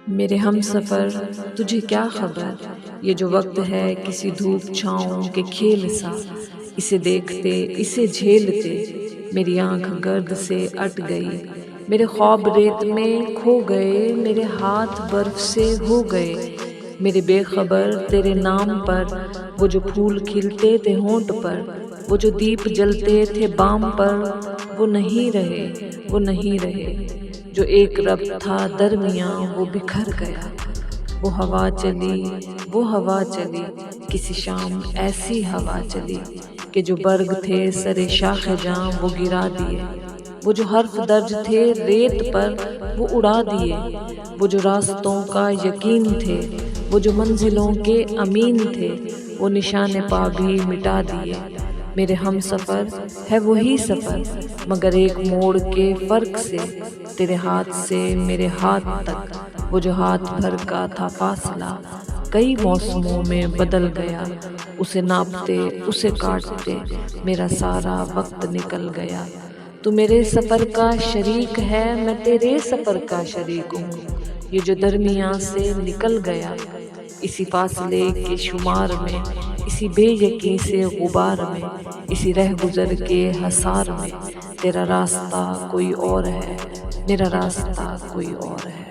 میرے ہم سفر تجھے کیا خبر، یہ جو وقت ہے کسی دھوپ چھاؤں کے کھیل سا، اسے دیکھتے اسے جھیلتے میری آنکھ گرد سے اٹ گئی، میرے خواب ریت میں کھو گئے، میرے ہاتھ برف سے ہو گئے، میرے بے خبر تیرے نام پر وہ جو پھول کھلتے تھے ہونٹ پر، وہ جو دیپ جلتے تھے بام پر، وہ نہیں رہے، وہ نہیں رہے، جو ایک رب تھا درمیاں وہ بکھر گیا۔ وہ ہوا چلی، وہ ہوا چلی، کسی شام ایسی ہوا چلی کہ جو برگ تھے سرے شاخ جاں وہ گرا دیے، وہ جو حرف درج تھے ریت پر وہ اڑا دیے، وہ جو راستوں کا یقین تھے، وہ جو منزلوں کے امین تھے، وہ نشان پا بھی مٹا دیے۔ میرے ہم سفر ہے وہی سفر، مگر ایک موڑ کے فرق سے، تیرے ہاتھ سے میرے ہاتھ تک وہ جو ہاتھ بھر کا تھا فاصلہ، کئی موسموں میں بدل گیا، اسے ناپتے اسے کاٹتے میرا سارا وقت نکل گیا۔ تو میرے سفر کا شریک ہے، میں تیرے سفر کا شریک ہوں، یہ جو درمیان سے نکل گیا، اسی فاصلے کے شمار میں، اسی بے یقین سے غبار میں، اسی رہ گزر کے حصار میں، تیرا راستہ کوئی اور ہے، میرا راستہ کوئی اور ہے۔